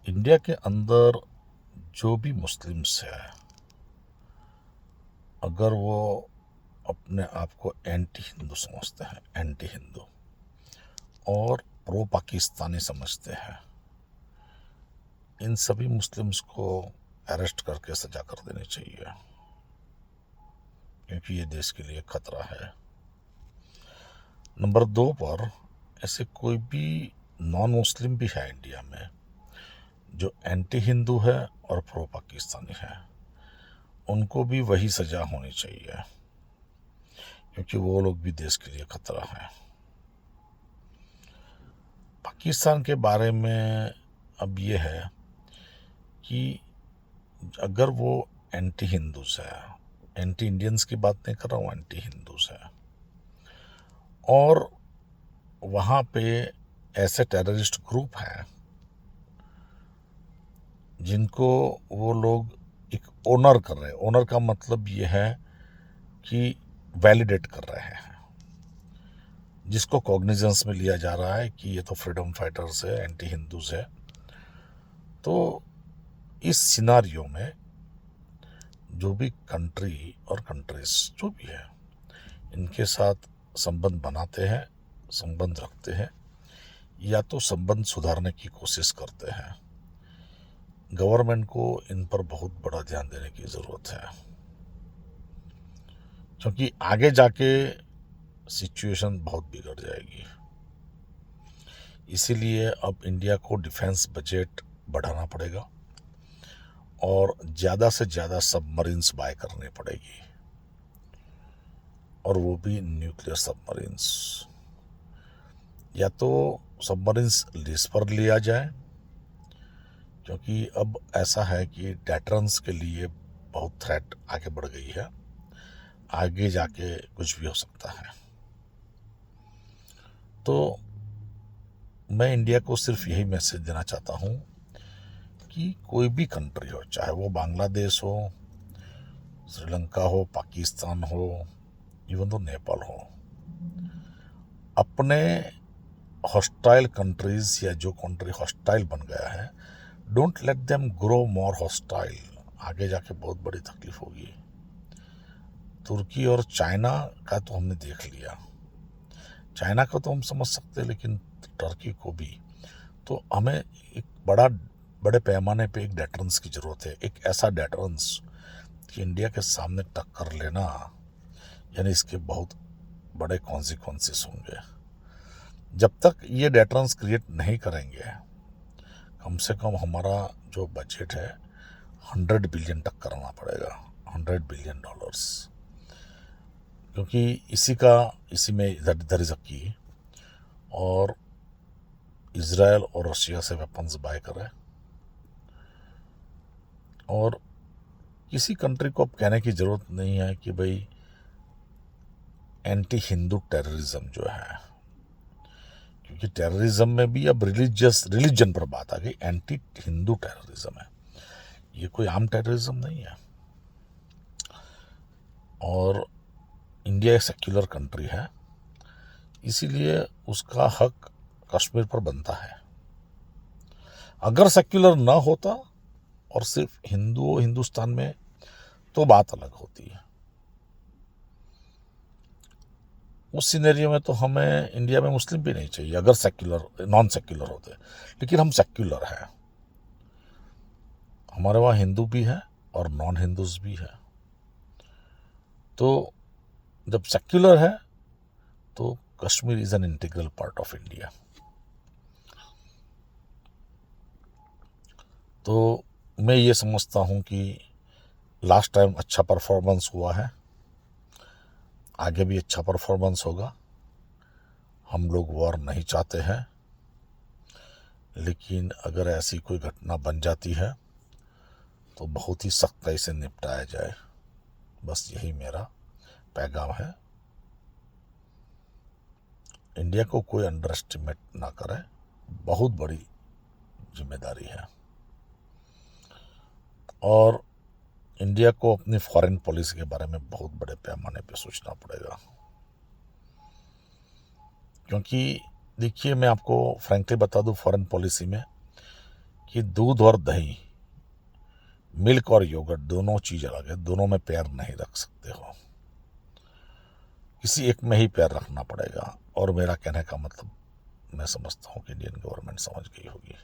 India के अंदर जो भी मुस्लिम्स है, अगर वो अपने आप को एंटी हिंदू समझते हैं, एंटी हिंदू और प्रो पाकिस्तानी समझते हैं, इन सभी मुस्लिम्स को अरेस्ट करके सजा कर देनी चाहिए, क्योंकि ये देश के लिए खतरा है। नंबर 2 पर ऐसे कोई भी नॉन मुस्लिम भी है इंडिया में जो एंटी हिंदू है और प्रो पाकिस्तानी है, उनको भी वही सजा होनी चाहिए, क्योंकि वो लोग भी देश के लिए खतरा है। पाकिस्तान के बारे में अब ये है कि अगर वो एंटी हिंदूज है, एंटी इंडियंस की बात नहीं कर रहा हूँ, एंटी हिंदूज है, और वहाँ पे ऐसे टेररिस्ट ग्रुप हैं जिनको वो लोग एक ओनर कर रहे हैं। ओनर का मतलब ये है कि वैलिडेट कर रहे हैं, जिसको कॉग्निजेंस में लिया जा रहा है कि ये तो फ्रीडम फाइटर्स है, एंटी हिंदूज है। तो इस सिनारियो में जो भी कंट्री और कंट्रीज जो भी है, इनके साथ संबंध बनाते हैं, संबंध रखते हैं, या तो संबंध सुधारने की कोशिश करते हैं, गवर्नमेंट को इन पर बहुत बड़ा ध्यान देने की ज़रूरत है, क्योंकि आगे जाके सिचुएशन बहुत बिगड़ जाएगी। इसीलिए अब इंडिया को डिफेंस बजट बढ़ाना पड़ेगा और ज़्यादा से ज़्यादा सबमरीन्स बाय करनी पड़ेगी, और वो भी न्यूक्लियर सबमरीन्स। या तो सबमरीन्स लीज पर लिया जाए, क्योंकि अब ऐसा है कि डेटरेंस के लिए बहुत थ्रेट आगे बढ़ गई है, आगे जाके कुछ भी हो सकता है। तो मैं इंडिया को सिर्फ यही मैसेज देना चाहता हूँ कि कोई भी कंट्री हो, चाहे वो बांग्लादेश हो, श्रीलंका हो, पाकिस्तान हो, इवन तो नेपाल हो, अपने हॉस्टाइल कंट्रीज या जो कंट्री हॉस्टाइल बन गया है, don't let them grow more hostile. आगे जाके बहुत बड़ी तकलीफ होगी। तुर्की और चाइना का तो हमने देख लिया, चाइना का तो हम समझ सकते हैं, लेकिन टर्की को भी। तो हमें एक बड़े पैमाने पे एक डेटरेंस की ज़रूरत है, एक ऐसा डेटरेंस कि इंडिया के सामने टक्कर लेना, यानी इसके बहुत बड़े कॉन्सिक्वेंसेस होंगे। जब तक ये डेटरेंस क्रिएट नहीं करेंगे, कम से कम हमारा जो बजट है 100 बिलियन तक करना पड़ेगा, $100 बिलियन, क्योंकि इसी में इधर इज की, और इजराइल और रशिया से वेपन्स बाय करें, और किसी कंट्री को अब कहने की ज़रूरत नहीं है कि भाई एंटी हिंदू टेररिज्म जो है, क्योंकि टेररिज्म में भी अब रिलीजन पर बात आ गई, एंटी हिंदू टेररिज्म है, ये कोई आम टेररिज्म नहीं है। और इंडिया एक सेक्युलर कंट्री है, इसीलिए उसका हक कश्मीर पर बनता है। अगर सेक्युलर ना होता और सिर्फ हिंदुस्तान में, तो बात अलग होती है। उस सिनेरियो में तो हमें इंडिया में मुस्लिम भी नहीं चाहिए, अगर नॉन सेक्युलर होते। लेकिन हम सेक्युलर हैं, हमारे वहाँ हिंदू भी हैं और नॉन हिंदूज भी हैं। तो जब सेक्युलर है तो Kashmir is an integral part of India. तो मैं ये समझता हूँ कि लास्ट टाइम अच्छा परफॉर्मेंस हुआ है, आगे भी अच्छा परफॉर्मेंस होगा। हम लोग वॉर नहीं चाहते हैं, लेकिन अगर ऐसी कोई घटना बन जाती है तो बहुत ही सख्ताई से निपटाया जाए, बस यही मेरा पैगाम है। इंडिया को कोई अंडर एस्टिमेट ना करे, बहुत बड़ी जिम्मेदारी है, और इंडिया को अपनी फॉरेन पॉलिसी के बारे में बहुत बड़े पैमाने पे सोचना पड़ेगा। क्योंकि देखिए, मैं आपको फ्रैंकली बता दूं, फॉरेन पॉलिसी में कि दूध और दही, मिल्क और योगर्ट दोनों चीज़ अलग है, दोनों में पैर नहीं रख सकते हो, किसी एक में ही पैर रखना पड़ेगा। और मेरा कहने का मतलब मैं समझता हूँ कि इंडियन गवर्नमेंट समझ गई होगी।